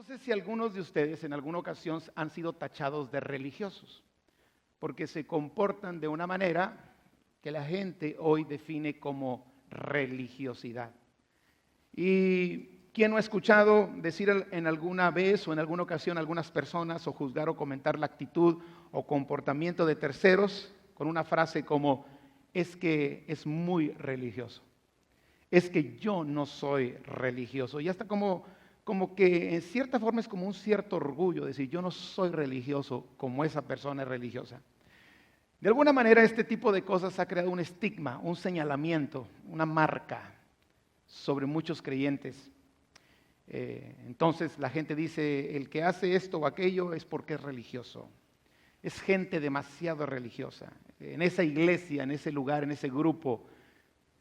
No sé si algunos de ustedes en alguna ocasión han sido tachados de religiosos, porque se comportan de una manera que la gente hoy define como religiosidad. ¿Y quién no ha escuchado decir en alguna vez o en alguna ocasión a algunas personas o juzgar o comentar la actitud o comportamiento de terceros con una frase como, es que es muy religioso? Es que yo no soy religioso. Y hasta como que en cierta forma es como un cierto orgullo decir, yo no soy religioso como esa persona es religiosa. De alguna manera este tipo de cosas ha creado un estigma, un señalamiento, una marca sobre muchos creyentes. Entonces la gente dice, el que hace esto o aquello es porque es religioso. Es gente demasiado religiosa. En esa iglesia, en ese lugar, en ese grupo,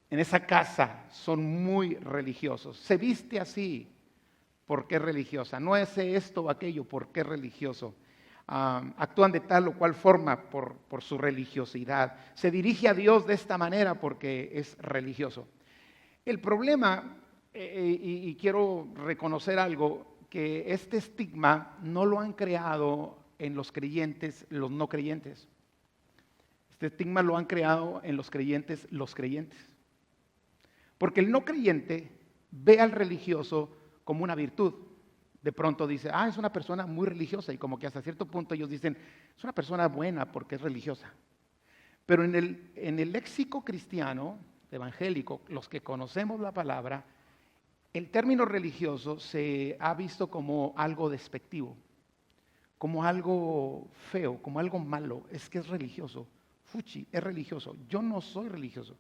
en esa casa son muy religiosos. Se viste así porque es religiosa. No hace esto o aquello porque es religioso. Actúan de tal o cual forma por su religiosidad. Se dirige a Dios de esta manera porque es religioso. El problema, y quiero reconocer algo, que este estigma no lo han creado en los creyentes, los no creyentes. Este estigma lo han creado en los creyentes. Porque el no creyente ve al religioso como una virtud. De pronto dice, es una persona muy religiosa, y como que hasta cierto punto ellos dicen, es una persona buena porque es religiosa. Pero en el léxico cristiano, evangélico, los que conocemos la palabra, el término religioso se ha visto como algo despectivo, como algo feo, como algo malo. Es que es religioso, fuchi, es religioso. Yo no soy religioso,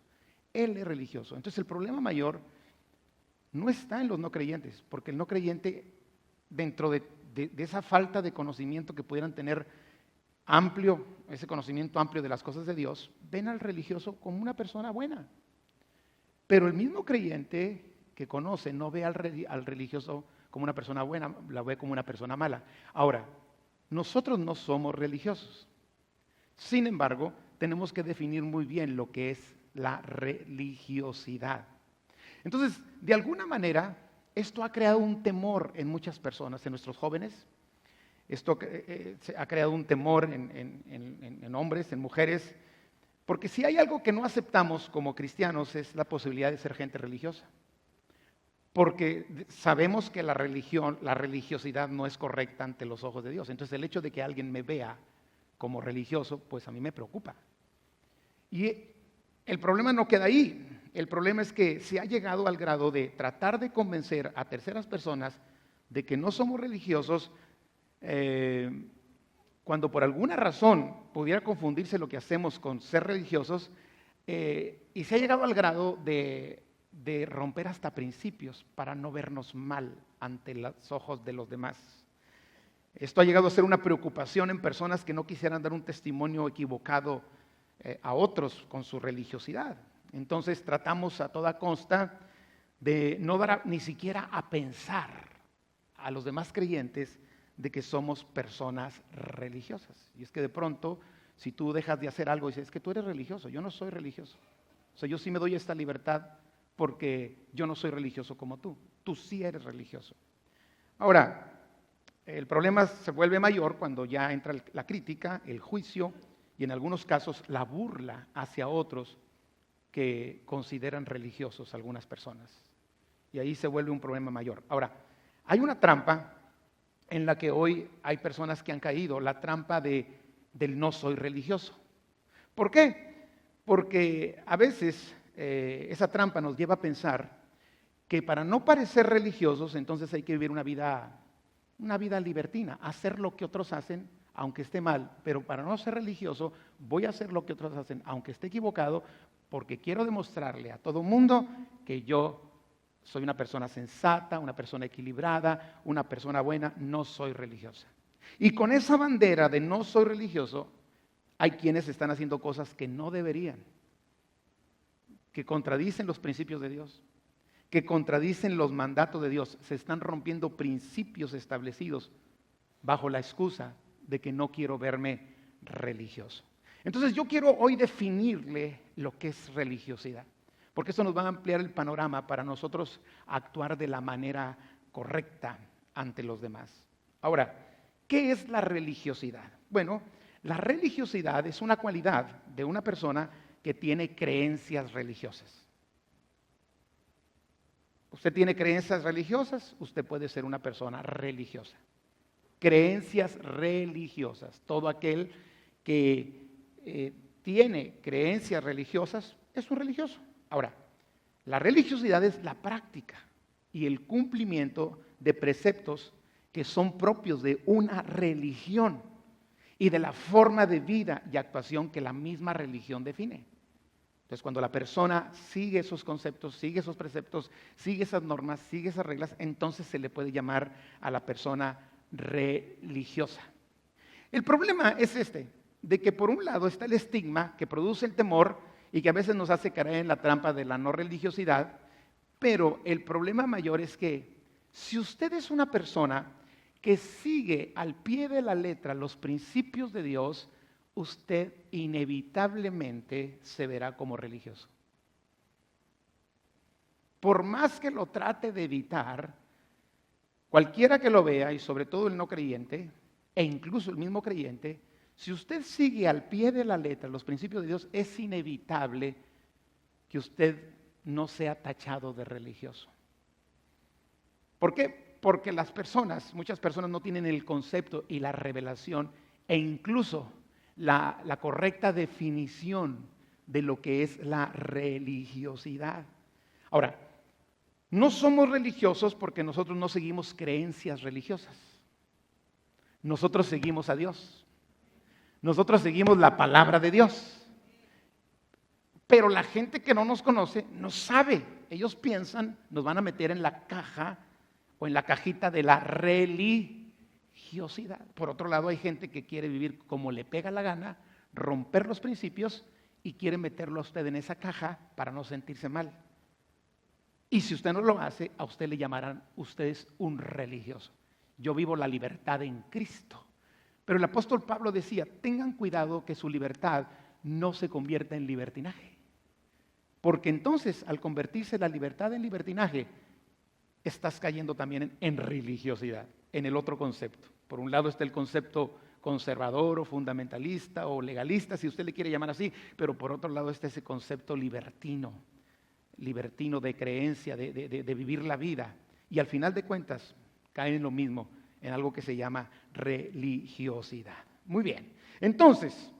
él es religioso. Entonces el problema mayor no está en los no creyentes, porque el no creyente, dentro de esa falta de conocimiento que pudieran tener amplio, ese conocimiento amplio de las cosas de Dios, ven al religioso como una persona buena. Pero el mismo creyente que conoce no ve al religioso como una persona buena, la ve como una persona mala. Ahora, nosotros no somos religiosos. Sin embargo, tenemos que definir muy bien lo que es la religiosidad. Entonces, de alguna manera, esto ha creado un temor en muchas personas, en nuestros jóvenes. Esto ha creado un temor en hombres, en mujeres, porque si hay algo que no aceptamos como cristianos es la posibilidad de ser gente religiosa. Porque sabemos que la religiosidad no es correcta ante los ojos de Dios. Entonces el hecho de que alguien me vea como religioso, pues a mí me preocupa. Y el problema no queda ahí. El problema es que se ha llegado al grado de tratar de convencer a terceras personas de que no somos religiosos, cuando por alguna razón pudiera confundirse lo que hacemos con ser religiosos, y se ha llegado al grado de romper hasta principios para no vernos mal ante los ojos de los demás. Esto ha llegado a ser una preocupación en personas que no quisieran dar un testimonio equivocado a otros con su religiosidad. Entonces tratamos a toda costa de no dar ni siquiera a pensar a los demás creyentes de que somos personas religiosas. Y es que de pronto, si tú dejas de hacer algo y dices, es que tú eres religioso, yo no soy religioso. O sea, yo sí me doy esta libertad porque yo no soy religioso como tú sí eres religioso. Ahora, el problema se vuelve mayor cuando ya entra la crítica, el juicio y en algunos casos la burla hacia otros que consideran religiosos algunas personas. Y ahí se vuelve un problema mayor. Ahora, hay una trampa en la que hoy hay personas que han caído, la trampa del no soy religioso. ¿Por qué? Porque a veces esa trampa nos lleva a pensar que para no parecer religiosos, entonces hay que vivir una vida libertina, hacer lo que otros hacen, aunque esté mal, pero para no ser religioso, voy a hacer lo que otros hacen, aunque esté equivocado, porque quiero demostrarle a todo el mundo que yo soy una persona sensata, una persona equilibrada, una persona buena, no soy religiosa. Y con esa bandera de no soy religioso, hay quienes están haciendo cosas que no deberían, que contradicen los principios de Dios, que contradicen los mandatos de Dios. Se están rompiendo principios establecidos bajo la excusa de que no quiero verme religioso. Entonces yo quiero hoy definirle lo que es religiosidad, porque eso nos va a ampliar el panorama para nosotros actuar de la manera correcta ante los demás. Ahora, ¿qué es la religiosidad? Bueno, la religiosidad es una cualidad de una persona que tiene creencias religiosas. Usted tiene creencias religiosas, usted puede ser una persona religiosa. Creencias religiosas. Todo aquel que tiene creencias religiosas es un religioso. Ahora, la religiosidad es la práctica y el cumplimiento de preceptos que son propios de una religión y de la forma de vida y actuación que la misma religión define. Entonces, cuando la persona sigue esos conceptos, sigue esos preceptos, sigue esas normas, sigue esas reglas, entonces se le puede llamar a la persona religiosa. El problema es de que por un lado está el estigma que produce el temor y que a veces nos hace caer en la trampa de la no religiosidad, pero el problema mayor es que si usted es una persona que sigue al pie de la letra los principios de Dios, usted inevitablemente se verá como religioso. Por más que lo trate de evitar, cualquiera que lo vea, y sobre todo el no creyente, e incluso el mismo creyente, si usted sigue al pie de la letra los principios de Dios, es inevitable que usted no sea tachado de religioso. ¿Por qué? Porque muchas personas no tienen el concepto y la revelación e incluso la correcta definición de lo que es la religiosidad. Ahora, no somos religiosos porque nosotros no seguimos creencias religiosas. Nosotros seguimos a Dios. Nosotros seguimos la palabra de Dios. Pero la gente que no nos conoce no sabe. Ellos piensan, nos van a meter en la caja o en la cajita de la religiosidad. Por otro lado, hay gente que quiere vivir como le pega la gana, romper los principios y quiere meterlo a usted en esa caja para no sentirse mal. Y si usted no lo hace, a usted le llamarán, usted es un religioso. Yo vivo la libertad en Cristo. Pero el apóstol Pablo decía, tengan cuidado que su libertad no se convierta en libertinaje. Porque entonces, al convertirse la libertad en libertinaje, estás cayendo también en religiosidad, en el otro concepto. Por un lado está el concepto conservador o fundamentalista o legalista, si usted le quiere llamar así, pero por otro lado está ese concepto libertino de creencia, de vivir la vida. Y al final de cuentas, caen en lo mismo, en algo que se llama religiosidad. Muy bien, entonces,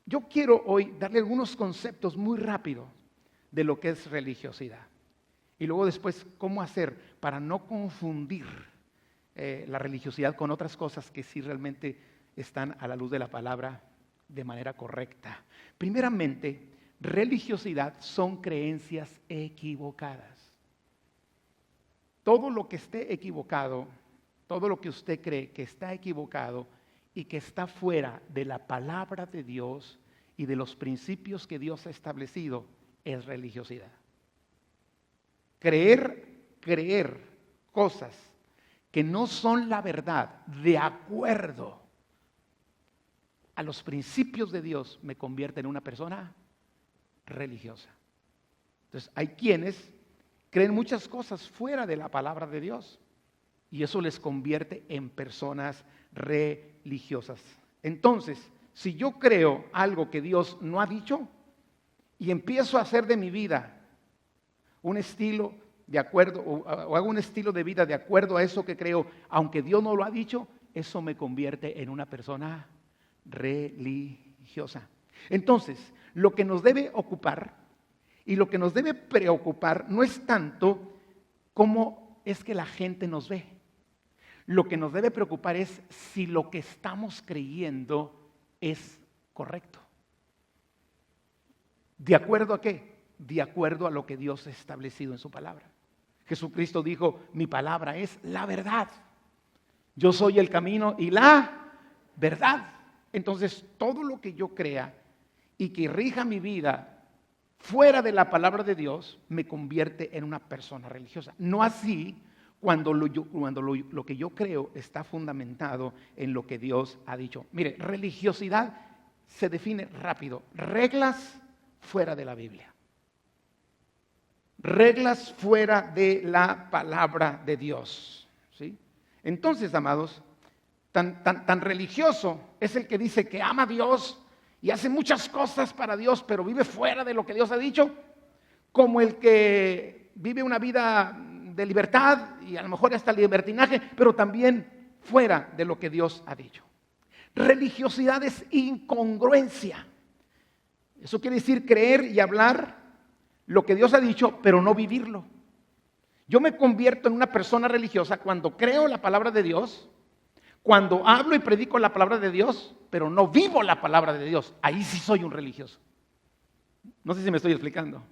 yo quiero hoy darle algunos conceptos muy rápidos de lo que es religiosidad. Y luego después, cómo hacer para no confundir la religiosidad con otras cosas que sí realmente están a la luz de la palabra de manera correcta. Primeramente, religiosidad son creencias equivocadas. Todo lo que esté equivocado, todo lo que usted cree que está equivocado y que está fuera de la palabra de Dios y de los principios que Dios ha establecido, es religiosidad. Creer cosas que no son la verdad de acuerdo a los principios de Dios me convierte en una persona religiosa. Entonces, hay quienes creen muchas cosas fuera de la palabra de Dios y eso les convierte en personas religiosas. Entonces, si yo creo algo que Dios no ha dicho y empiezo a hacer de mi vida un estilo de acuerdo, o hago un estilo de vida de acuerdo a eso que creo, aunque Dios no lo ha dicho, eso me convierte en una persona religiosa. Entonces, lo que nos debe ocupar y lo que nos debe preocupar no es tanto cómo es que la gente nos ve. Lo que nos debe preocupar es si lo que estamos creyendo es correcto. ¿De acuerdo a qué? De acuerdo a lo que Dios ha establecido en su palabra. Jesucristo dijo, mi palabra es la verdad. Yo soy el camino y la verdad. Entonces, todo lo que yo crea y que rija mi vida fuera de la palabra de Dios, me convierte en una persona religiosa. No así cuando lo que yo creo está fundamentado en lo que Dios ha dicho. Mire, religiosidad se define rápido. Reglas fuera de la Biblia. Reglas fuera de la palabra de Dios, ¿sí? Entonces, amados, tan religioso es el que dice que ama a Dios y hace muchas cosas para Dios, pero vive fuera de lo que Dios ha dicho, como el que vive una vida de libertad y a lo mejor hasta libertinaje, pero también fuera de lo que Dios ha dicho. Religiosidad es incongruencia. Eso quiere decir creer y hablar lo que Dios ha dicho, pero no vivirlo. Yo me convierto en una persona religiosa cuando creo la palabra de Dios, cuando hablo y predico la palabra de Dios, pero no vivo la palabra de Dios. Ahí sí soy un religioso. No sé si me estoy explicando.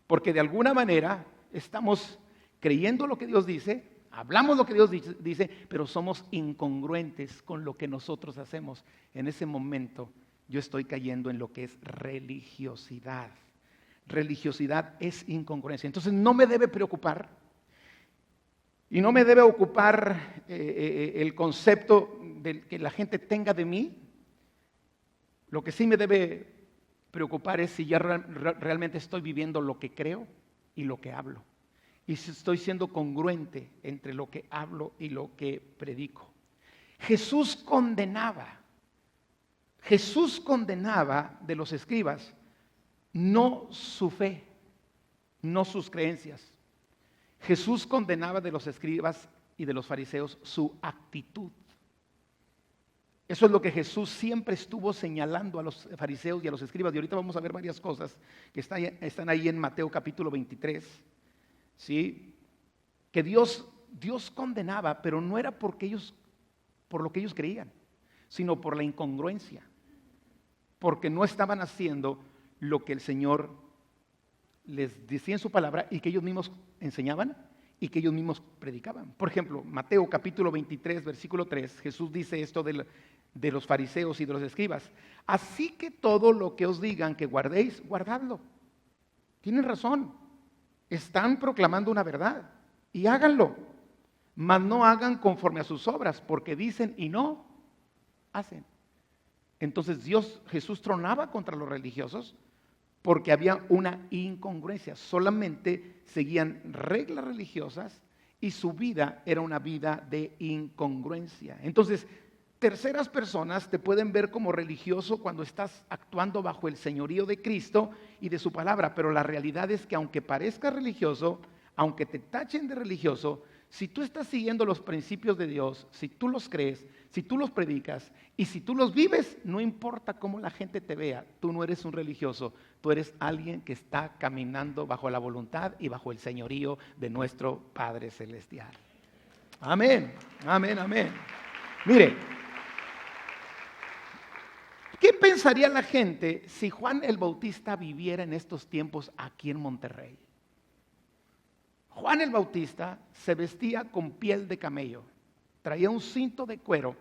Porque de alguna manera estamos creyendo lo que Dios dice, hablamos lo que Dios dice, pero somos incongruentes con lo que nosotros hacemos. En ese momento yo estoy cayendo en lo que es religiosidad. Religiosidad es incongruencia. Entonces no me debe preocupar y no me debe ocupar el concepto de que la gente tenga de mí. Lo que sí me debe preocupar es si ya realmente estoy viviendo lo que creo y lo que hablo. Y si estoy siendo congruente entre lo que hablo y lo que predico. Jesús condenaba de los escribas no su fe, no sus creencias. Jesús condenaba de los escribas y de los fariseos su actitud. Eso es lo que Jesús siempre estuvo señalando a los fariseos y a los escribas. Y ahorita vamos a ver varias cosas que están ahí en Mateo capítulo 23. ¿Sí? Que Dios condenaba, pero no era por lo que ellos creían, sino por la incongruencia. Porque no estaban haciendo lo que el Señor les decía en su palabra y que ellos mismos enseñaban y que ellos mismos predicaban. Por ejemplo, Mateo capítulo 23, versículo 3, Jesús dice esto de los fariseos y de los escribas. Así que todo lo que os digan que guardéis, guardadlo. Tienen razón. Están proclamando una verdad y háganlo. Mas no hagan conforme a sus obras, porque dicen y no hacen. Entonces Jesús tronaba contra los religiosos porque había una incongruencia. Solamente seguían reglas religiosas y su vida era una vida de incongruencia. Entonces, terceras personas te pueden ver como religioso cuando estás actuando bajo el señorío de Cristo y de su palabra, pero la realidad es que aunque parezcas religioso, aunque te tachen de religioso, si tú estás siguiendo los principios de Dios, si tú los crees, si tú los predicas y si tú los vives, no importa cómo la gente te vea, tú no eres un religioso, tú eres alguien que está caminando bajo la voluntad y bajo el señorío de nuestro Padre Celestial. Amén, amén, amén. Mire, ¿qué pensaría la gente si Juan el Bautista viviera en estos tiempos aquí en Monterrey? Juan el Bautista se vestía con piel de camello, traía un cinto de cuero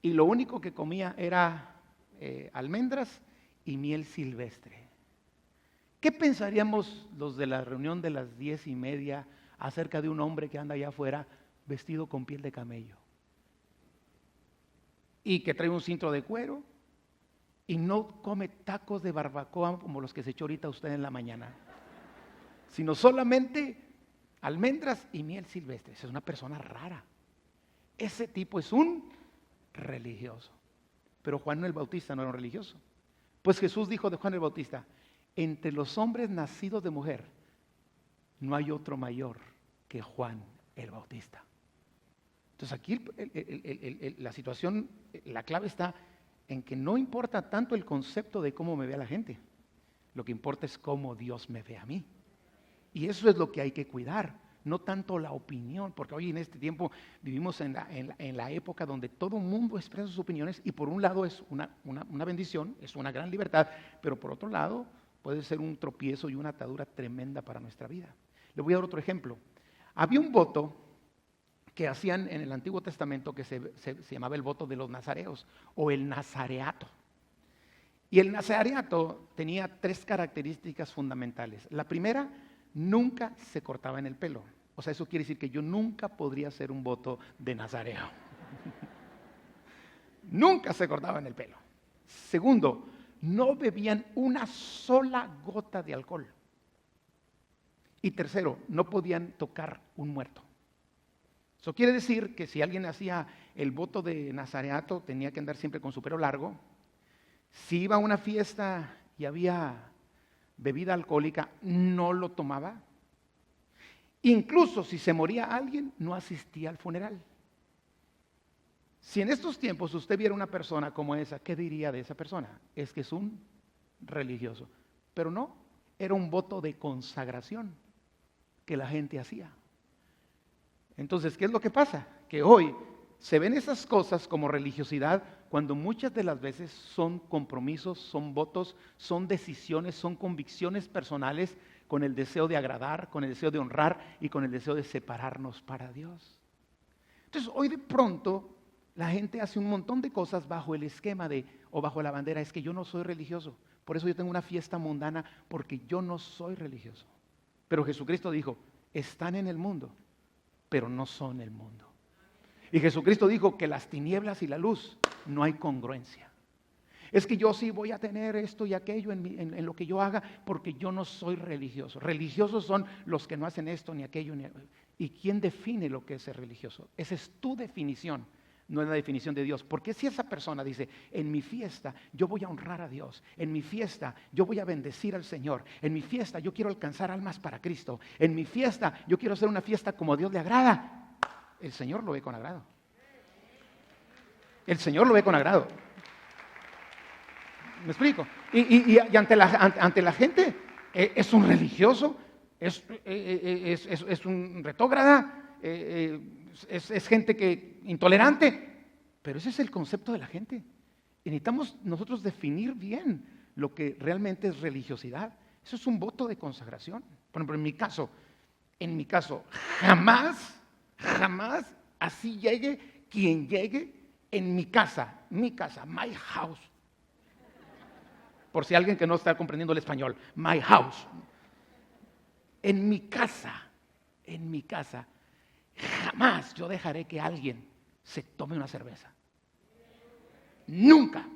y lo único que comía era almendras y miel silvestre. ¿Qué pensaríamos los de la reunión de las 10:30 acerca de un hombre que anda allá afuera vestido con piel de camello? Y que trae un cinto de cuero y no come tacos de barbacoa como los que se echó ahorita usted en la mañana, sino solamente almendras y miel silvestre. Esa es una persona rara. Ese tipo es un religioso. Pero Juan el Bautista no era un religioso. Pues Jesús dijo de Juan el Bautista: entre los hombres nacidos de mujer no hay otro mayor que Juan el Bautista. Entonces aquí la situación, la clave está en que no importa tanto el concepto de cómo me ve a la gente. Lo que importa es cómo Dios me ve a mí. Y eso es lo que hay que cuidar, no tanto la opinión, porque hoy en este tiempo vivimos en la época donde todo el mundo expresa sus opiniones y por un lado es una bendición, es una gran libertad, pero por otro lado puede ser un tropiezo y una atadura tremenda para nuestra vida. Le voy a dar otro ejemplo. Había un voto que hacían en el Antiguo Testamento que se llamaba el voto de los nazareos o el nazareato. Y el nazareato tenía 3 características fundamentales. La primera, nunca se cortaba en el pelo. O sea, eso quiere decir que yo nunca podría hacer un voto de nazareo. Nunca se cortaba en el pelo. Segundo, no bebían una sola gota de alcohol. Y tercero, no podían tocar un muerto. Eso quiere decir que si alguien hacía el voto de nazareato, tenía que andar siempre con su pelo largo. Si iba a una fiesta y había bebida alcohólica, no lo tomaba. Incluso si se moría alguien, no asistía al funeral. Si en estos tiempos usted viera una persona como esa, ¿qué diría de esa persona? Es que es un religioso. Pero no, era un voto de consagración que la gente hacía. Entonces, ¿qué es lo que pasa? Que hoy se ven esas cosas como religiosidad cuando muchas de las veces son compromisos, son votos, son decisiones, son convicciones personales con el deseo de agradar, con el deseo de honrar y con el deseo de separarnos para Dios. Entonces, hoy de pronto la gente hace un montón de cosas bajo el esquema o bajo la bandera, es que yo no soy religioso, por eso yo tengo una fiesta mundana, porque yo no soy religioso. Pero Jesucristo dijo, están en el mundo, pero no son el mundo. Y Jesucristo dijo que las tinieblas y la luz no hay congruencia. Es que yo sí voy a tener esto y aquello en lo que yo haga porque yo no soy religioso. Religiosos son los que no hacen esto ni aquello. ¿Y quién define lo que es ser religioso? Esa es tu definición, no es la definición de Dios. Porque si esa persona dice, en mi fiesta yo voy a honrar a Dios, en mi fiesta yo voy a bendecir al Señor, en mi fiesta yo quiero alcanzar almas para Cristo, en mi fiesta yo quiero hacer una fiesta como a Dios le agrada, el Señor lo ve con agrado. El Señor lo ve con agrado. ¿Me explico? Y ante la gente es un religioso, es un retógrada, es gente que intolerante, pero ese es el concepto de la gente. Y necesitamos nosotros definir bien lo que realmente es religiosidad. Eso es un voto de consagración. Por ejemplo, en mi caso, jamás así llegue quien llegue en mi casa, my house. Por si alguien que no está comprendiendo el español, my house. En mi casa, jamás yo dejaré que alguien se tome una cerveza. Nunca.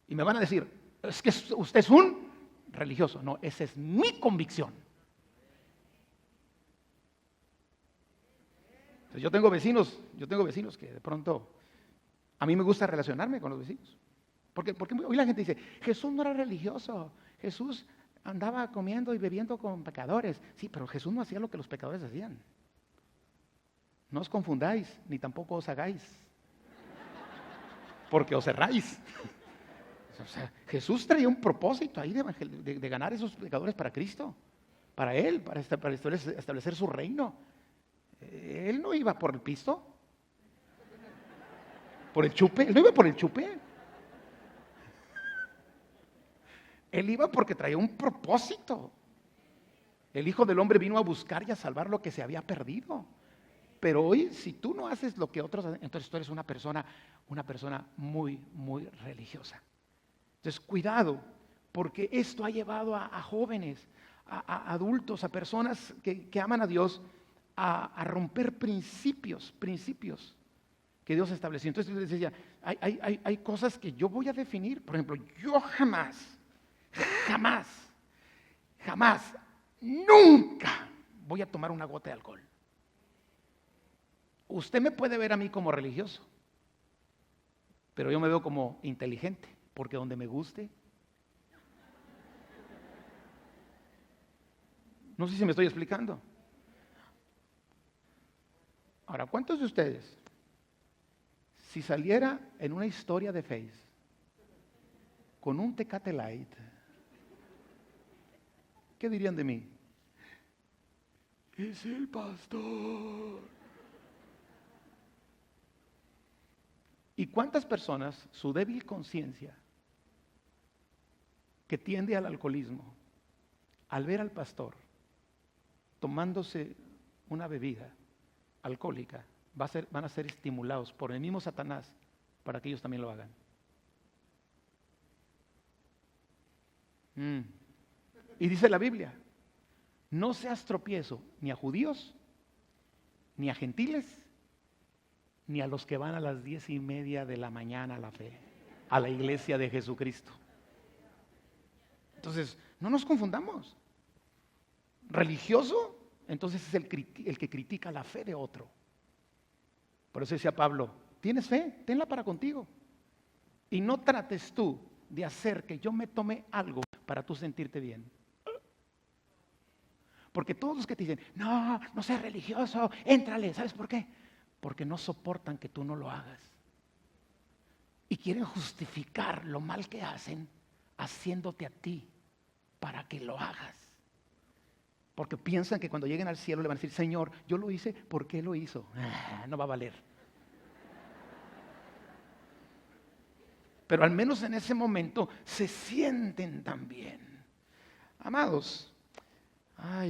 Y me van a decir, es que usted es un religioso. No, esa es mi convicción. Entonces, yo tengo vecinos que de pronto, a mí me gusta relacionarme con los vecinos. Porque hoy la gente dice, Jesús no era religioso, Jesús andaba comiendo y bebiendo con pecadores. Sí, pero Jesús no hacía lo que los pecadores hacían. No os confundáis, ni tampoco os hagáis, porque os erráis. O sea, Jesús traía un propósito ahí de ganar esos pecadores para Cristo, para Él, para establecer su reino. Él no iba por el pisto, por el chupe, Él no iba por el chupe. Él iba porque traía un propósito. El Hijo del Hombre vino a buscar y a salvar lo que se había perdido. Pero hoy, si tú no haces lo que otros hacen, entonces tú eres una persona muy, muy religiosa. Entonces, cuidado, porque esto ha llevado a jóvenes, a adultos, a personas que aman a Dios, a romper principios que Dios estableció. Entonces, yo les decía, hay cosas que yo voy a definir. Por ejemplo, yo jamás, nunca voy a tomar una gota de alcohol. Usted me puede ver a mí como religioso, pero yo me veo como inteligente, porque donde me guste. No sé si me estoy explicando. Ahora, ¿cuántos de ustedes, si saliera en una historia de Face con un Tecate Light, ¿qué dirían de mí? Es el pastor. ¿Y cuántas personas, su débil conciencia, que tiende al alcoholismo, al ver al pastor tomándose una bebida alcohólica, van a ser estimulados por el mismo Satanás para que ellos también lo hagan? Y dice la Biblia, no seas tropiezo ni a judíos, ni a gentiles, ni a los que van a las 10:30 de la mañana a la fe, a la iglesia de Jesucristo. Entonces, no nos confundamos. Religioso entonces es el que critica la fe de otro. Por eso decía Pablo, ¿tienes fe? Tenla para contigo. Y no trates tú de hacer que yo me tome algo para tú sentirte bien. Porque todos los que te dicen, no, no seas religioso, éntrale, ¿sabes por qué? Porque no soportan que tú no lo hagas. Y quieren justificar lo mal que hacen haciéndote a ti para que lo hagas. Porque piensan que cuando lleguen al cielo le van a decir, Señor, yo lo hice, ¿por qué lo hizo? No va a valer. Pero al menos en ese momento se sienten tan bien. Amados,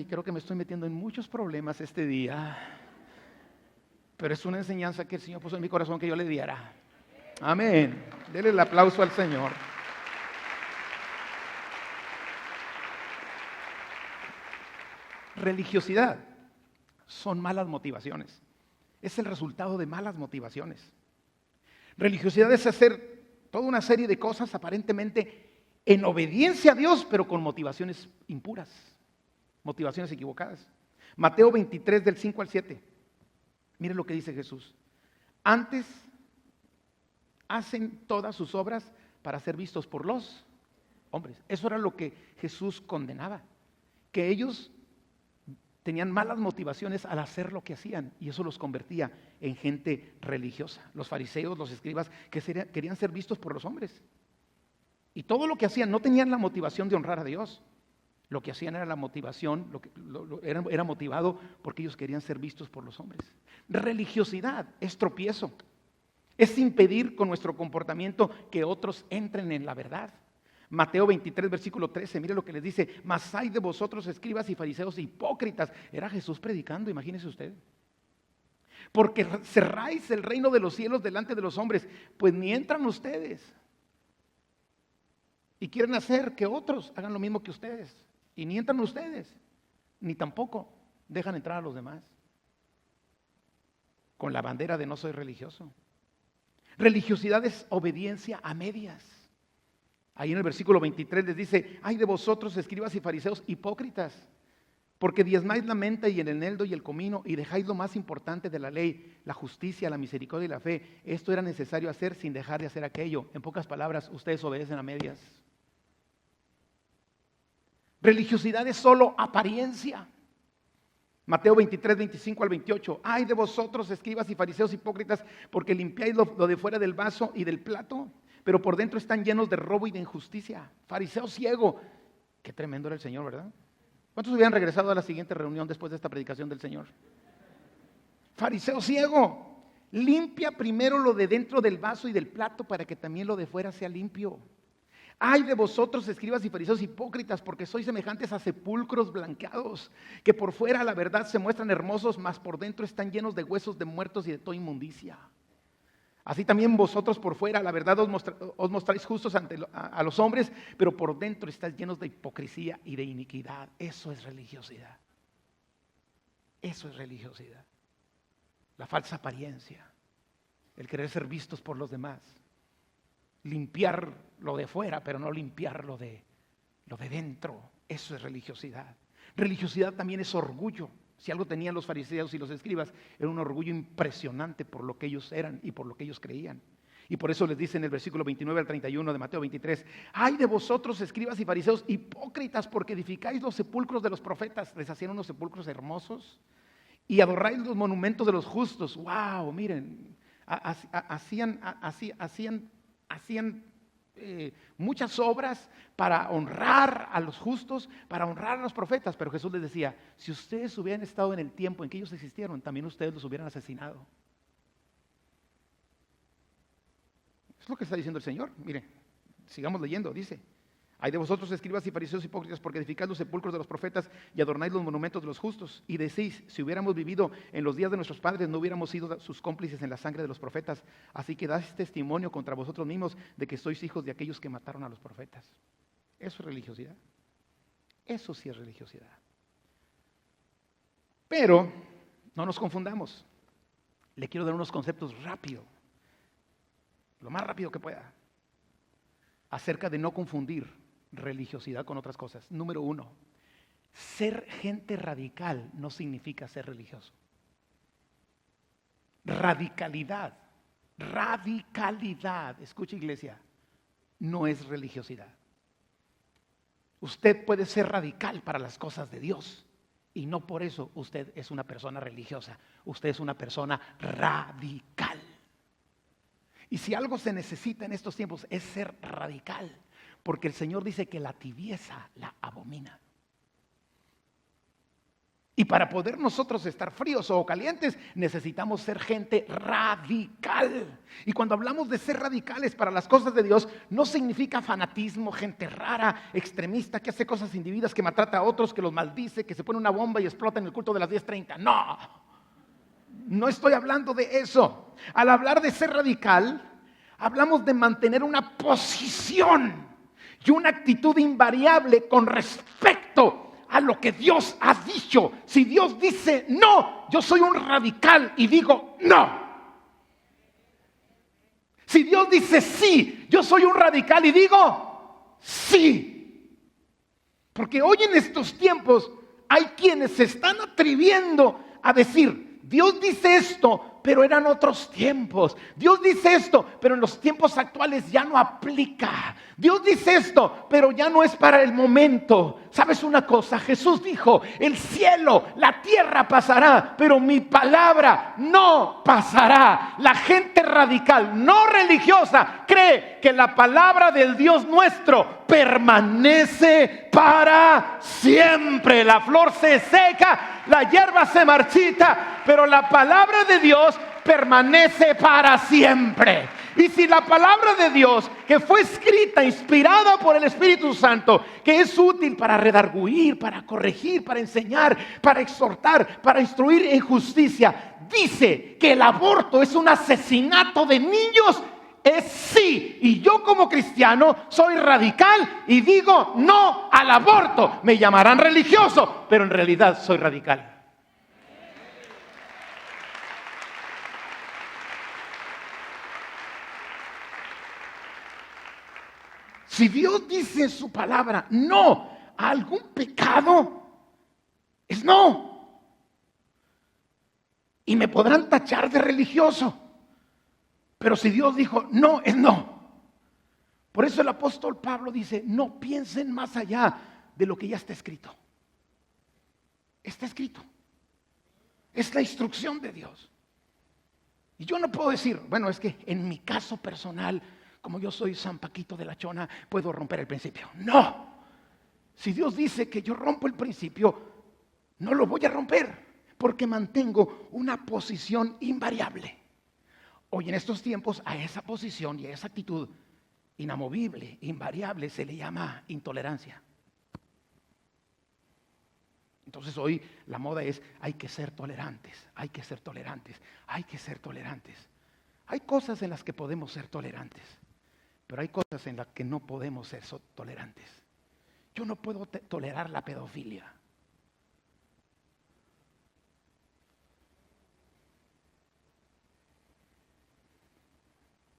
creo que me estoy metiendo en muchos problemas este día. Pero es una enseñanza que el Señor puso en mi corazón que yo le diera. Amén. Dele el aplauso al Señor. Religiosidad son malas motivaciones. Es el resultado de malas motivaciones. Religiosidad es hacer toda una serie de cosas aparentemente en obediencia a Dios, pero con motivaciones impuras, motivaciones equivocadas. Mateo 23 del 5 al 7. Mire lo que dice Jesús. Antes hacen todas sus obras para ser vistos por los hombres. Eso era lo que Jesús condenaba, que ellos tenían malas motivaciones al hacer lo que hacían y eso los convertía en gente religiosa. Los fariseos, los escribas, que querían ser vistos por los hombres. Y todo lo que hacían no tenían la motivación de honrar a Dios. Lo que hacían era la motivación, era motivado porque ellos querían ser vistos por los hombres. Religiosidad es tropiezo. Es impedir con nuestro comportamiento que otros entren en la verdad. Mateo 23, versículo 13, mire lo que les dice, mas hay de vosotros escribas y fariseos hipócritas. Era Jesús predicando, imagínese usted. Porque cerráis el reino de los cielos delante de los hombres, pues ni entran ustedes. Y quieren hacer que otros hagan lo mismo que ustedes. Y ni entran ustedes, ni tampoco dejan entrar a los demás. Con la bandera de no soy religioso. Religiosidad es obediencia a medias. Ahí en el versículo 23 les dice, ay de vosotros escribas y fariseos hipócritas, porque diezmáis la menta y el eneldo y el comino y dejáis lo más importante de la ley, la justicia, la misericordia y la fe. Esto era necesario hacer sin dejar de hacer aquello. En pocas palabras, ustedes obedecen a medias. Religiosidad es solo apariencia. Mateo 23, 25 al 28. Ay de vosotros escribas y fariseos hipócritas, porque limpiáis lo de fuera del vaso y del plato, pero por dentro están llenos de robo y de injusticia. Fariseo ciego. Qué tremendo era el Señor, ¿verdad? ¿Cuántos hubieran regresado a la siguiente reunión después de esta predicación del Señor? Fariseo ciego. Limpia primero lo de dentro del vaso y del plato para que también lo de fuera sea limpio. Ay de vosotros escribas y fariseos hipócritas, porque sois semejantes a sepulcros blanqueados, que por fuera la verdad se muestran hermosos, mas por dentro están llenos de huesos de muertos y de toda inmundicia. Así también vosotros por fuera la verdad os mostráis justos a los hombres, pero por dentro estáis llenos de hipocresía y de iniquidad. Eso es religiosidad. Eso es religiosidad. La falsa apariencia, el querer ser vistos por los demás. Limpiar lo de fuera, pero no limpiar lo de dentro. Eso es religiosidad. Religiosidad también es orgullo. Si algo tenían los fariseos y los escribas, era un orgullo impresionante por lo que ellos eran y por lo que ellos creían. Y por eso les dice en el versículo 29 al 31 de Mateo 23, ay de vosotros escribas y fariseos hipócritas, porque edificáis los sepulcros de los profetas, les hacían unos sepulcros hermosos, y adoráis los monumentos de los justos. Wow, miren, hacían muchas obras para honrar a los justos, para honrar a los profetas, pero Jesús les decía, si ustedes hubieran estado en el tiempo en que ellos existieron, también ustedes los hubieran asesinado. Es lo que está diciendo el Señor. Mire, sigamos leyendo, dice, hay de vosotros escribas y fariseos hipócritas, porque edificáis los sepulcros de los profetas y adornáis los monumentos de los justos, y decís, si hubiéramos vivido en los días de nuestros padres, no hubiéramos sido sus cómplices en la sangre de los profetas, así que dais testimonio contra vosotros mismos de que sois hijos de aquellos que mataron a los profetas. Eso es religiosidad. Eso sí es religiosidad. Pero no nos confundamos. Le quiero dar unos conceptos rápido, lo más rápido que pueda, acerca de no confundir religiosidad con otras cosas. Número 1, ser gente radical no significa ser religioso. Radicalidad, escucha iglesia, no es religiosidad. Usted puede ser radical para las cosas de Dios y no por eso usted es una persona religiosa. Usted es una persona radical. Y si algo se necesita en estos tiempos es ser radical, porque el Señor dice que la tibieza la abomina. Y para poder nosotros estar fríos o calientes, necesitamos ser gente radical. Y cuando hablamos de ser radicales para las cosas de Dios, no significa fanatismo, gente rara, extremista, que hace cosas indebidas, que maltrata a otros, que los maldice, que se pone una bomba y explota en el culto de las 10:30. No estoy hablando de eso. Al hablar de ser radical, hablamos de mantener una posición y una actitud invariable con respecto a lo que Dios ha dicho. Si Dios dice no, yo soy un radical y digo no. Si Dios dice sí, yo soy un radical y digo sí. Porque hoy en estos tiempos hay quienes se están atreviendo a decir, Dios dice esto, pero eran otros tiempos. Dios dice esto, pero en los tiempos actuales ya no aplica. Dios dice esto, pero ya no es para el momento. ¿Sabes una cosa? Jesús dijo, el cielo, la tierra pasará, pero mi palabra no pasará. La gente radical, no religiosa, cree que la palabra del Dios nuestro permanece para siempre. La flor se seca, la hierba se marchita, pero la palabra de Dios permanece para siempre. Y si la palabra de Dios, que fue escrita, inspirada por el Espíritu Santo, que es útil para redarguir, para corregir, para enseñar, para exhortar, para instruir en justicia, dice que el aborto es un asesinato de niños, es sí. Y yo como cristiano soy radical y digo no al aborto. Me llamarán religioso, pero en realidad soy radical. Si Dios dice en su palabra no a algún pecado, es no. Y me podrán tachar de religioso, pero si Dios dijo no, es no. Por eso el apóstol Pablo dice, no piensen más allá de lo que ya está escrito. Está escrito. Es la instrucción de Dios. Y yo no puedo decir, bueno, es que en mi caso personal, como yo soy San Paquito de la Chona, puedo romper el principio. No. Si Dios dice que yo rompo el principio, no lo voy a romper, porque mantengo una posición invariable. Hoy en estos tiempos a esa posición y a esa actitud inamovible, invariable, se le llama intolerancia. Entonces hoy la moda es, hay que ser tolerantes, hay que ser tolerantes, hay que ser tolerantes. Hay cosas en las que podemos ser tolerantes, pero hay cosas en las que no podemos ser tolerantes. Yo no puedo tolerar la pedofilia.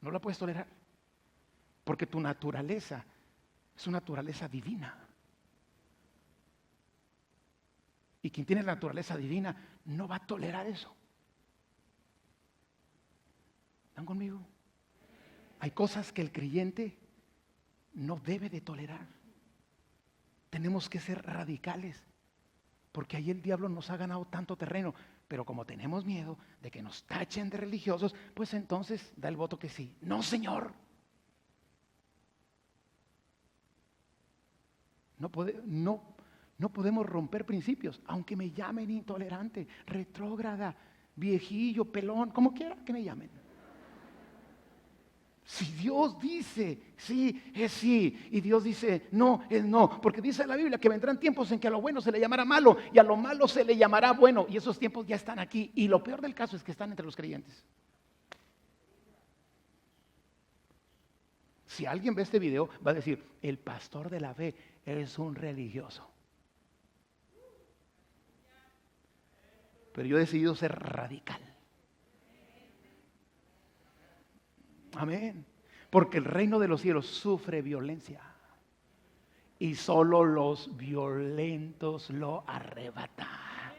No la puedes tolerar, porque tu naturaleza es una naturaleza divina. Y quien tiene la naturaleza divina no va a tolerar eso. ¿Están conmigo? Hay cosas que el creyente no debe de tolerar. Tenemos que ser radicales, porque ahí el diablo nos ha ganado tanto terreno. Pero como tenemos miedo de que nos tachen de religiosos, pues entonces da el voto que sí. No, Señor. No podemos romper principios, aunque me llamen intolerante, retrógrada, viejillo, pelón, como quiera que me llamen. Si Dios dice sí, es sí, y Dios dice no, es no, porque dice la Biblia que vendrán tiempos en que a lo bueno se le llamará malo y a lo malo se le llamará bueno, y esos tiempos ya están aquí, y lo peor del caso es que están entre los creyentes. Si alguien ve este video, va a decir, el pastor de la fe es un religioso. Pero yo he decidido ser radical. Amén. Porque el reino de los cielos sufre violencia y solo los violentos lo arrebatan.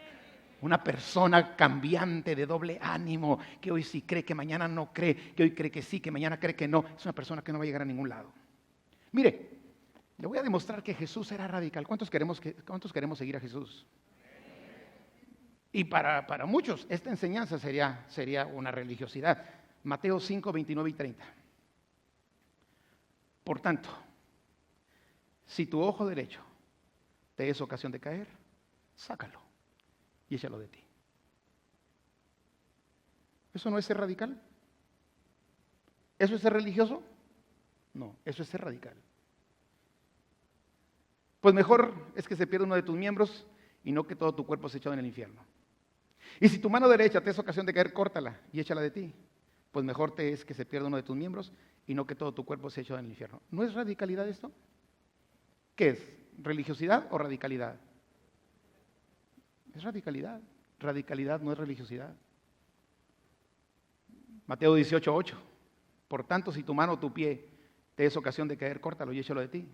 Una persona cambiante de doble ánimo, que hoy sí cree, que mañana no cree, que hoy cree que sí, que mañana cree que no, es una persona que no va a llegar a ningún lado. Mire, le voy a demostrar que Jesús era radical. ¿Cuántos queremos seguir a Jesús? Y para muchos esta enseñanza sería una religiosidad. Mateo 5, 29 y 30. Por tanto, si tu ojo derecho te es ocasión de caer, sácalo y échalo de ti. ¿Eso no es ser radical? ¿Eso es ser religioso? No, eso es ser radical. Pues mejor es que se pierda uno de tus miembros y no que todo tu cuerpo se eche en el infierno. Y si tu mano derecha te es ocasión de caer, córtala y échala de ti. Pues mejor te es que se pierda uno de tus miembros y no que todo tu cuerpo se eche en el infierno. ¿No es radicalidad esto? ¿Qué es? ¿Religiosidad o radicalidad? Es radicalidad. Radicalidad no es religiosidad. Mateo 18, 8. Por tanto, si tu mano o tu pie te es ocasión de caer, córtalo y échalo de ti.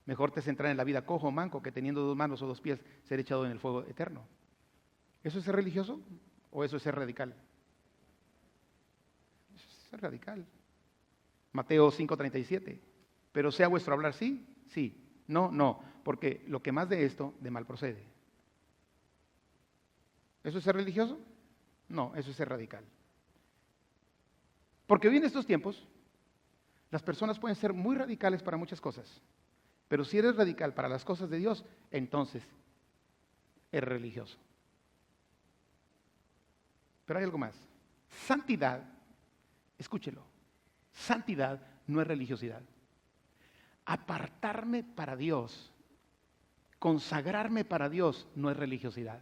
Mejor te es entrar en la vida cojo o manco que teniendo 2 manos o 2 pies ser echado en el fuego eterno. ¿Eso es ser religioso o eso es ser radical? Eso es ser radical. Mateo 5:37. Pero sea vuestro hablar sí, sí, no, no, porque lo que más de esto, de mal procede. ¿Eso es ser religioso? No, eso es ser radical. Porque hoy en estos tiempos, las personas pueden ser muy radicales para muchas cosas, pero si eres radical para las cosas de Dios, entonces eres religioso. Pero hay algo más. Santidad, escúchelo, santidad no es religiosidad. Apartarme para Dios, consagrarme para Dios no es religiosidad.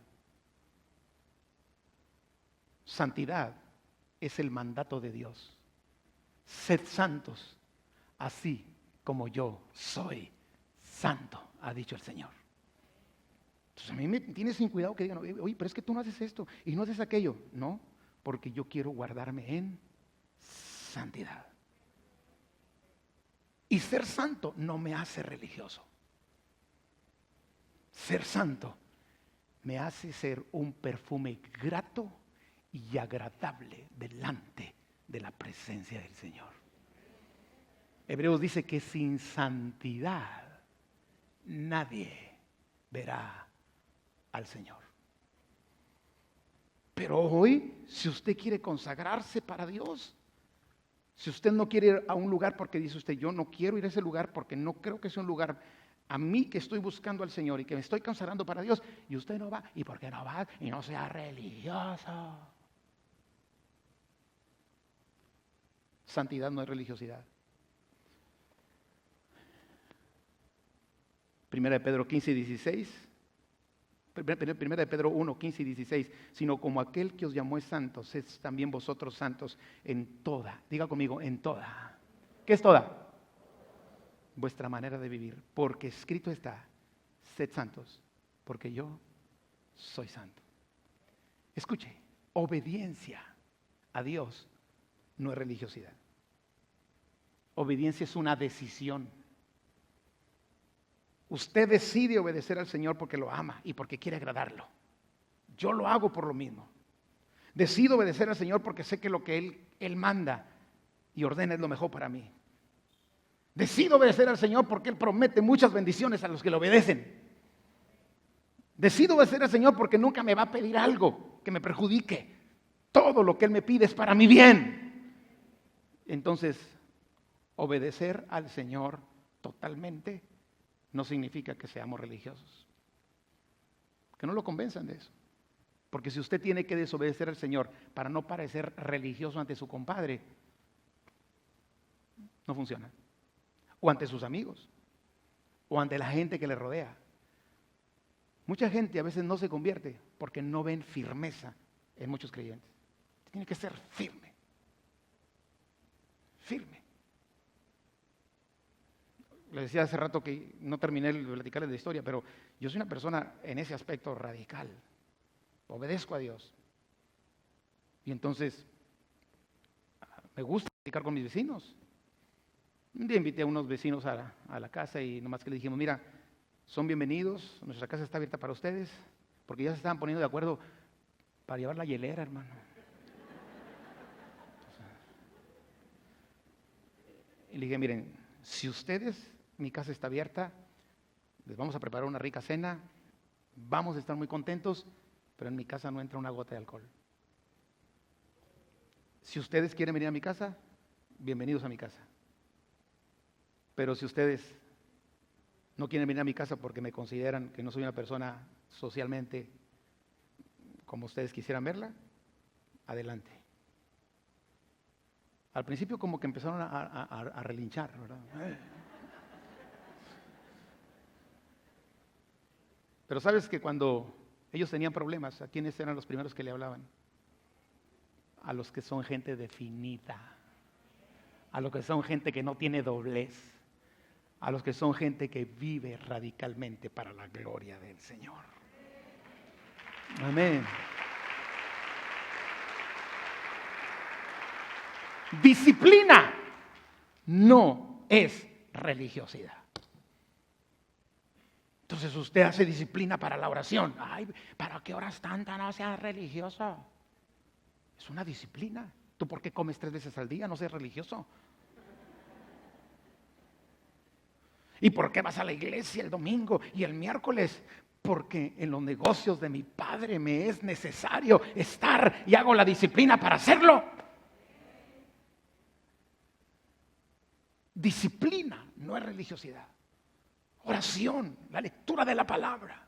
Santidad es el mandato de Dios. Sed santos, así como yo soy santo, ha dicho el Señor. Entonces a mí me tiene sin cuidado que digan, oye, pero es que tú no haces esto y no haces aquello. No, porque yo quiero guardarme en santidad. Y ser santo no me hace religioso. Ser santo me hace ser un perfume grato y agradable delante de la presencia del Señor. Hebreos dice que sin santidad nadie verá al Señor. Pero hoy, si usted quiere consagrarse para Dios, si usted no quiere ir a un lugar porque dice usted, yo no quiero ir a ese lugar porque no creo que sea un lugar a mí que estoy buscando al Señor y que me estoy consagrando para Dios, y usted no va, ¿y por qué no va? Y no sea religioso. Santidad no es religiosidad. Primera de Pedro 15 y 16. Primera de Pedro 1, 15 y 16. Sino como aquel que os llamó es santo, sed también vosotros santos en toda. Diga conmigo, en toda. ¿Qué es toda? Vuestra manera de vivir. Porque escrito está, sed santos, porque yo soy santo. Escuche, obediencia a Dios no es religiosidad. Obediencia es una decisión. Usted decide obedecer al Señor porque lo ama y porque quiere agradarlo. Yo lo hago por lo mismo. Decido obedecer al Señor porque sé que lo que Él manda y ordena es lo mejor para mí. Decido obedecer al Señor porque Él promete muchas bendiciones a los que le obedecen. Decido obedecer al Señor porque nunca me va a pedir algo que me perjudique. Todo lo que Él me pide es para mi bien. Entonces, obedecer al Señor totalmente no significa que seamos religiosos. Que no lo convenzan de eso. Porque si usted tiene que desobedecer al Señor para no parecer religioso ante su compadre, no funciona. O ante sus amigos, o ante la gente que le rodea. Mucha gente a veces no se convierte porque no ven firmeza en muchos creyentes. Tiene que ser firme. Firme. Le decía hace rato que no terminé de platicarles de historia, pero yo soy una persona en ese aspecto radical. Obedezco a Dios. Y entonces me gusta platicar con mis vecinos. Un día invité a unos vecinos a la casa y nomás que le dijimos, mira, son bienvenidos, nuestra casa está abierta para ustedes, porque ya se estaban poniendo de acuerdo para llevar la hielera, hermano. Y le dije, miren, si ustedes, mi casa está abierta, les vamos a preparar una rica cena, vamos a estar muy contentos, pero en mi casa no entra una gota de alcohol. Si ustedes quieren venir a mi casa, bienvenidos a mi casa. Pero si ustedes no quieren venir a mi casa porque me consideran que no soy una persona socialmente como ustedes quisieran verla, adelante. Al principio como que empezaron a relinchar, ¿verdad? Pero sabes que cuando ellos tenían problemas, ¿a quiénes eran los primeros que le hablaban? A los que son gente definida, a los que son gente que no tiene doblez, a los que son gente que vive radicalmente para la gloria del Señor. Amén. Disciplina no es religiosidad. Entonces usted hace disciplina para la oración. Ay, ¿para qué horas tanta? No seas religioso. Es una disciplina. ¿Tú por qué comes 3 veces al día? No seas religioso. ¿Y por qué vas a la iglesia el domingo y el miércoles? Porque en los negocios de mi Padre me es necesario estar y hago la disciplina para hacerlo. Disciplina no es religiosidad. Oración, la lectura de la palabra.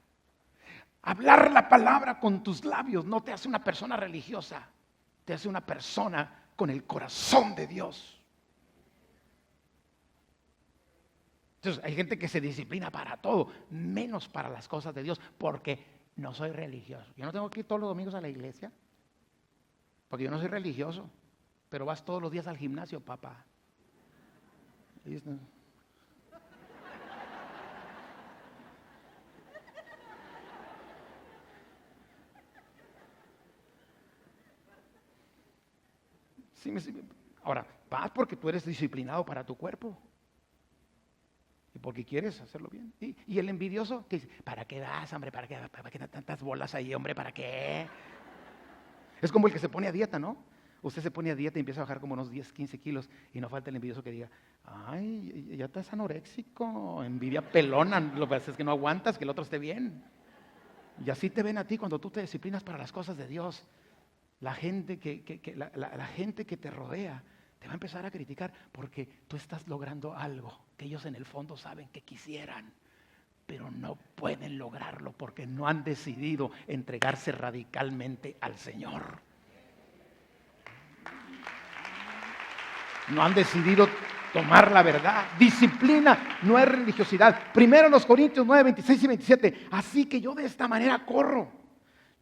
Hablar la palabra con tus labios no te hace una persona religiosa, te hace una persona con el corazón de Dios. Entonces hay gente que se disciplina para todo, menos para las cosas de Dios, porque no soy religioso. Yo no tengo que ir todos los domingos a la iglesia, porque yo no soy religioso, pero vas todos los días al gimnasio, papá. Ahora, vas porque tú eres disciplinado para tu cuerpo. Y porque quieres hacerlo bien. Y el envidioso que dice, ¿para qué das, hombre? ¿Para qué tantas bolas ahí, hombre? ¿Para qué? Es como el que se pone a dieta, ¿no? Usted se pone a dieta y empieza a bajar como unos 10, 15 kilos y no falta el envidioso que diga, ay, ya estás anoréxico, envidia pelona, lo que pasa es que no aguantas que el otro esté bien. Y así te ven a ti cuando tú te disciplinas para las cosas de Dios. La gente la gente que te rodea te va a empezar a criticar porque tú estás logrando algo que ellos en el fondo saben que quisieran, pero no pueden lograrlo porque no han decidido entregarse radicalmente al Señor. No han decidido tomar la verdad. Disciplina no es religiosidad. Primero los Corintios 9, 26 y 27. Así que yo de esta manera corro,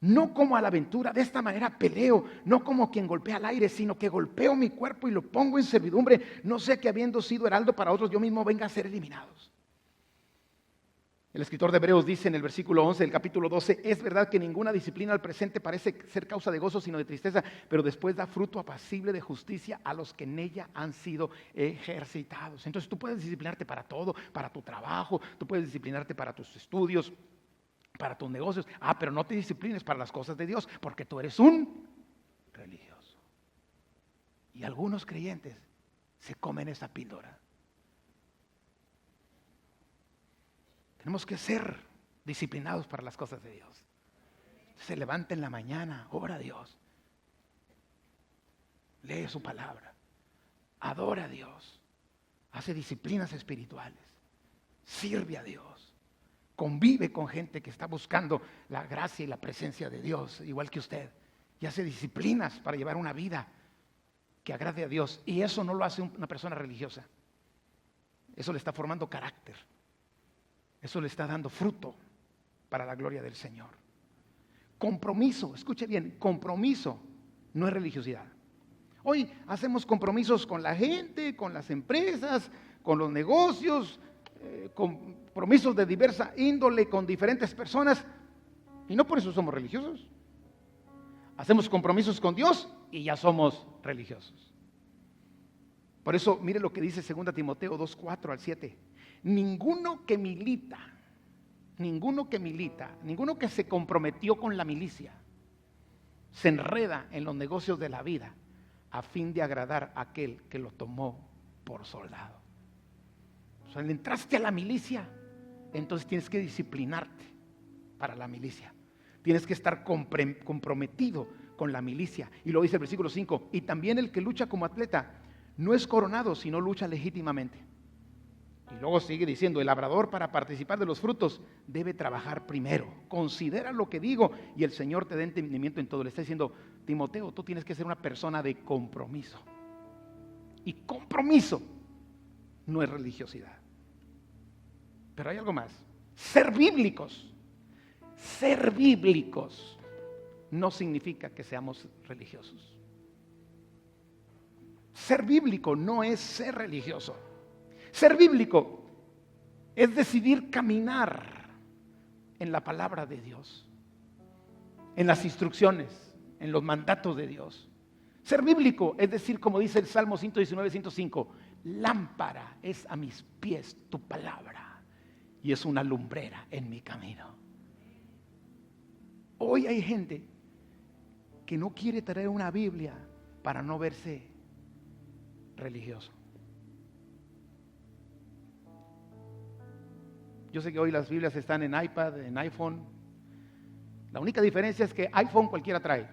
no como a la aventura, de esta manera peleo, no como quien golpea al aire, sino que golpeo mi cuerpo y lo pongo en servidumbre, no sea que habiendo sido heraldo para otros, yo mismo venga a ser eliminados. El escritor de Hebreos dice en el versículo 11 del capítulo 12, es verdad que ninguna disciplina al presente parece ser causa de gozo, sino de tristeza, pero después da fruto apacible de justicia a los que en ella han sido ejercitados. Entonces tú puedes disciplinarte para todo, para tu trabajo, tú puedes disciplinarte para tus estudios, para tus negocios. Pero no te disciplines para las cosas de Dios, porque tú eres un religioso. Y algunos creyentes se comen esa píldora. Tenemos que ser disciplinados para las cosas de Dios. Se levanta en la mañana, ora a Dios, lee su palabra, adora a Dios, hace disciplinas espirituales, sirve a Dios, convive con gente que está buscando la gracia y la presencia de Dios, igual que usted, y hace disciplinas para llevar una vida que agrade a Dios. Y eso no lo hace una persona religiosa. Eso le está formando carácter. Eso le está dando fruto para la gloria del Señor. Compromiso, escuche bien, compromiso no es religiosidad. Hoy hacemos compromisos con la gente, con las empresas, con los negocios, compromisos de diversa índole con diferentes personas, y no por eso somos religiosos. Hacemos compromisos con Dios y ya somos religiosos. Por eso, mire lo que dice 2 Timoteo 2, 4 al 7. Ninguno que milita, ninguno que se comprometió con la milicia, se enreda en los negocios de la vida a fin de agradar a aquel que lo tomó por soldado. O sea, le entraste a la milicia, entonces tienes que disciplinarte para la milicia. Tienes que estar comprometido con la milicia. Y luego dice el versículo 5, y también el que lucha como atleta no es coronado, sino lucha legítimamente. Y luego sigue diciendo, el labrador para participar de los frutos debe trabajar primero. Considera lo que digo y el Señor te dé entendimiento en todo. Le está diciendo, Timoteo, tú tienes que ser una persona de compromiso. Y compromiso no es religiosidad. Pero hay algo más. Ser bíblicos no significa que seamos religiosos. Ser bíblico no es ser religioso. Ser bíblico es decidir caminar en la palabra de Dios, en las instrucciones, en los mandatos de Dios. Ser bíblico es decir, como dice el Salmo 119, 105, lámpara es a mis pies tu palabra y es una lumbrera en mi camino. Hoy hay gente que no quiere traer una Biblia para no verse religioso. Yo sé que hoy las Biblias están en iPad, en iPhone. La única diferencia es que iPhone cualquiera trae,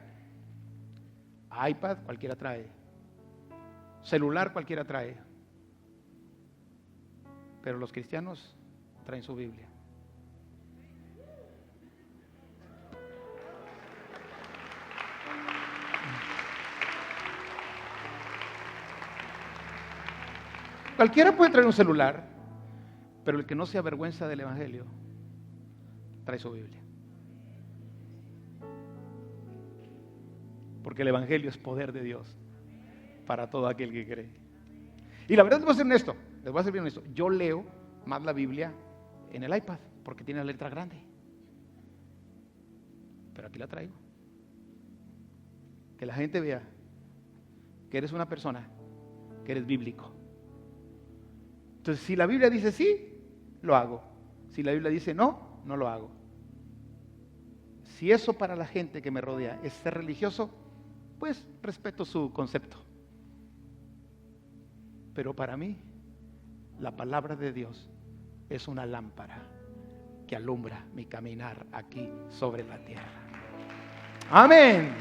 iPad cualquiera trae, celular cualquiera trae, pero los cristianos traen su Biblia. Cualquiera puede traer un celular, pero el que no se avergüenza del Evangelio trae su Biblia. Porque el Evangelio es poder de Dios para todo aquel que cree. Y la verdad, les voy a ser bien honesto. Yo leo más la Biblia en el iPad porque tiene la letra grande. Pero aquí la traigo. Que la gente vea que eres una persona, que eres bíblico. Entonces, si la Biblia dice sí, lo hago. Si la Biblia dice no, no lo hago. Si eso para la gente que me rodea es ser religioso, pues respeto su concepto. Pero para mí, la palabra de Dios es una lámpara que alumbra mi caminar aquí sobre la tierra. Amén.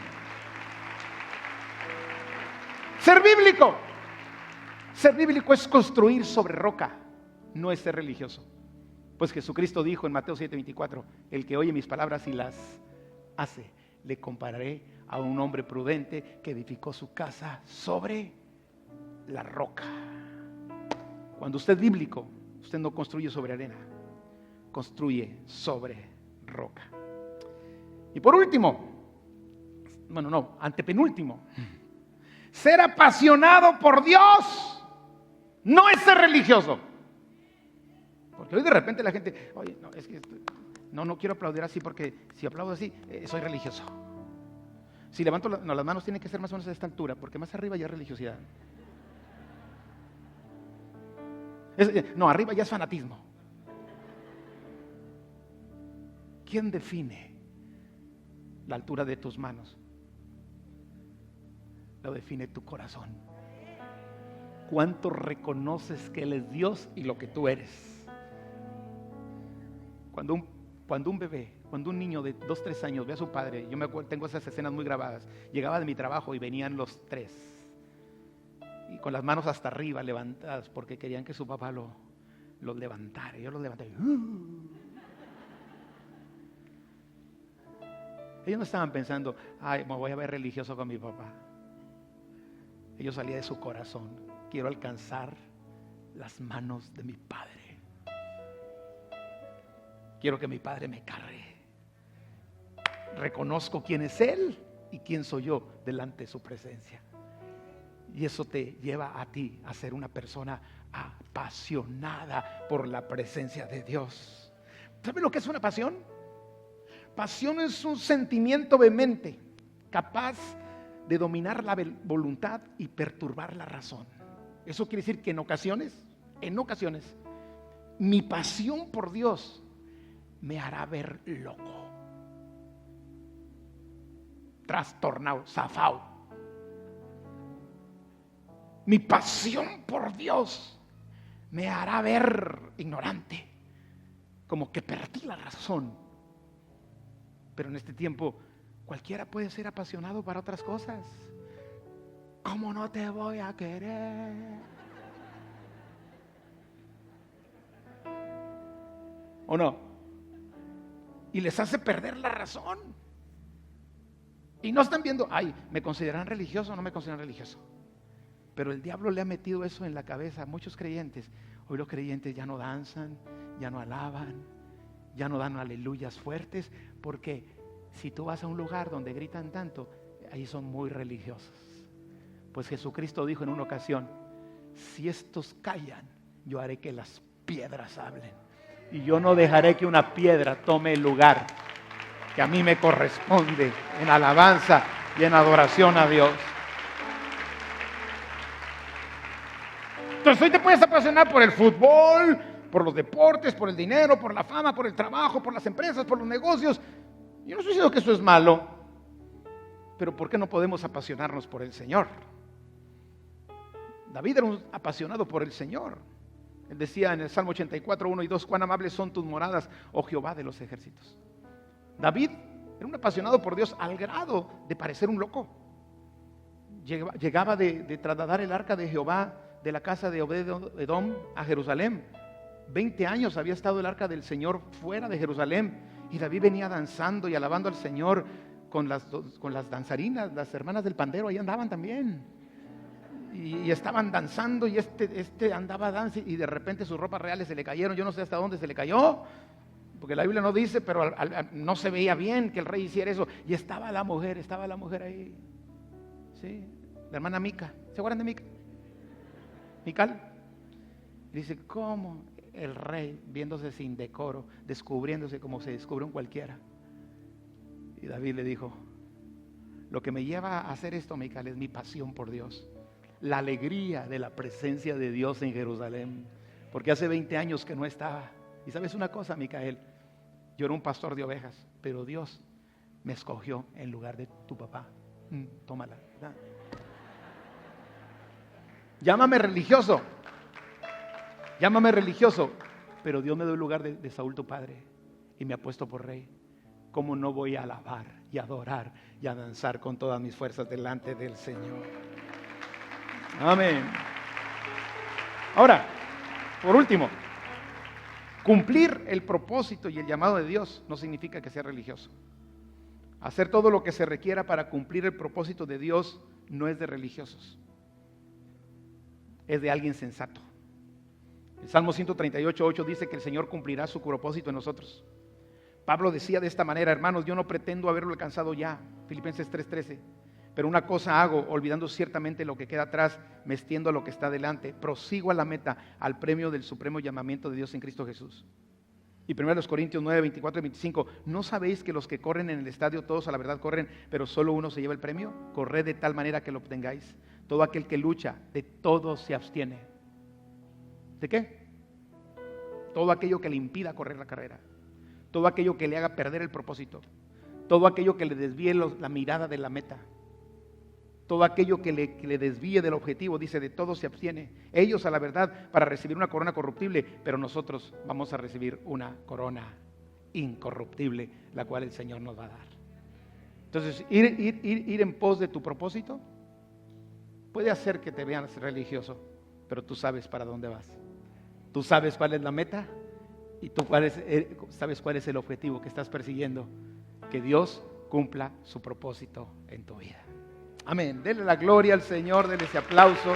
Ser bíblico. Ser bíblico es construir sobre roca, no es ser religioso. Pues Jesucristo dijo en Mateo 7:24, el que oye mis palabras y las hace, le compararé a un hombre prudente que edificó su casa sobre la roca. Cuando usted es bíblico, usted no construye sobre arena, construye sobre roca. Y por último, antepenúltimo, ser apasionado por Dios no es ser religioso. Porque hoy de repente la gente, oye, no, es que no quiero aplaudir así porque si aplaudo así, soy religioso. Si levanto las manos tienen que ser más o menos de esta altura, porque más arriba ya es religiosidad. Arriba ya es fanatismo. ¿Quién define la altura de tus manos? Lo define tu corazón. ¿Cuánto reconoces que Él es Dios y lo que tú eres? Cuando un bebé, cuando un niño de 2, 3 años ve a su padre, yo me acuerdo, tengo esas escenas muy grabadas, llegaba de mi trabajo y venían los 3 y con las manos hasta arriba levantadas porque querían que su papá los levantara. Yo los levanté. Ellos no estaban pensando, ay, me voy a ver religioso con mi papá. Ellos salían de su corazón. Quiero alcanzar las manos de mi Padre. Quiero que mi Padre me cargue. Reconozco quién es Él y quién soy yo delante de su presencia. Y eso te lleva a ti a ser una persona apasionada por la presencia de Dios. ¿Sabe lo que es una pasión? Pasión es un sentimiento vehemente, capaz de dominar la voluntad y perturbar la razón. Eso quiere decir que en ocasiones, mi pasión por Dios me hará ver loco, trastornado, zafado. Mi pasión por Dios me hará ver ignorante, como que perdí la razón. Pero en este tiempo cualquiera puede ser apasionado para otras cosas. ¿Cómo no te voy a querer? ¿O no? Y les hace perder la razón. Y no están viendo, ay, ¿me consideran religioso o no me consideran religioso? Pero el diablo le ha metido eso en la cabeza a muchos creyentes. Hoy los creyentes ya no danzan, ya no alaban, ya no dan aleluyas fuertes, porque si tú vas a un lugar donde gritan tanto, ahí son muy religiosos. Pues Jesucristo dijo en una ocasión, si estos callan, yo haré que las piedras hablen. Y yo no dejaré que una piedra tome el lugar que a mí me corresponde en alabanza y en adoración a Dios. Entonces hoy te puedes apasionar por el fútbol, por los deportes, por el dinero, por la fama, por el trabajo, por las empresas, por los negocios. Yo no estoy diciendo que eso es malo, pero ¿por qué no podemos apasionarnos por el Señor? David era un apasionado por el Señor. Él decía en el Salmo 84, 1 y 2, cuán amables son tus moradas, oh Jehová de los ejércitos. David era un apasionado por Dios al grado de parecer un loco. Llegaba de trasladar el arca de Jehová de la casa de Obed-edom a Jerusalén. 20 años había estado el arca del Señor fuera de Jerusalén, y David venía danzando y alabando al Señor con las danzarinas, las hermanas del pandero, ahí andaban también. Y estaban danzando, y este andaba danzando, y de repente sus ropas reales se le cayeron. Yo no sé hasta dónde se le cayó, porque la Biblia no dice, pero no se veía bien que el rey hiciera eso. Y estaba la mujer ahí, ¿sí? La hermana Mica, ¿se acuerdan de Mica? Mical. Dice, ¿cómo el rey, viéndose sin decoro, descubriéndose como se descubre un cualquiera? Y David le dijo, lo que me lleva a hacer esto, Mical, es mi pasión por Dios, la alegría de la presencia de Dios en Jerusalén, porque hace 20 años que no estaba. Y sabes una cosa, Micael, yo era un pastor de ovejas, pero Dios me escogió en lugar de tu papá. Tómala. Llámame religioso, pero Dios me dio el lugar de Saúl tu padre y me ha puesto por rey. ¿Cómo no voy a alabar y adorar y a danzar con todas mis fuerzas delante del Señor? Amén. Ahora, por último, cumplir el propósito y el llamado de Dios no significa que sea religioso. Hacer todo lo que se requiera para cumplir el propósito de Dios no es de religiosos, es de alguien sensato. El Salmo 138:8 dice que el Señor cumplirá su propósito en nosotros. Pablo decía de esta manera, hermanos, yo no pretendo haberlo alcanzado ya, Filipenses 3:13, pero una cosa hago, olvidando ciertamente lo que queda atrás, me extiendo a lo que está delante, prosigo a la meta, al premio del supremo llamamiento de Dios en Cristo Jesús. Y 1 Corintios 9:24 y 25, ¿no sabéis que los que corren en el estadio todos a la verdad corren, pero solo uno se lleva el premio? Corred de tal manera que lo obtengáis. Todo aquel que lucha, de todo se abstiene. ¿De qué? Todo aquello que le impida correr la carrera, todo aquello que le haga perder el propósito, todo aquello que le desvíe la mirada de la meta, todo aquello que le desvíe del objetivo, dice, de todo se abstiene. Ellos a la verdad para recibir una corona corruptible, pero nosotros vamos a recibir una corona incorruptible, la cual el Señor nos va a dar. Entonces, ir en pos de tu propósito puede hacer que te vean religioso, pero tú sabes para dónde vas. Tú sabes cuál es la meta y tú sabes cuál es el objetivo que estás persiguiendo. Que Dios cumpla su propósito en tu vida. Amén. Denle la gloria al Señor, denle ese aplauso.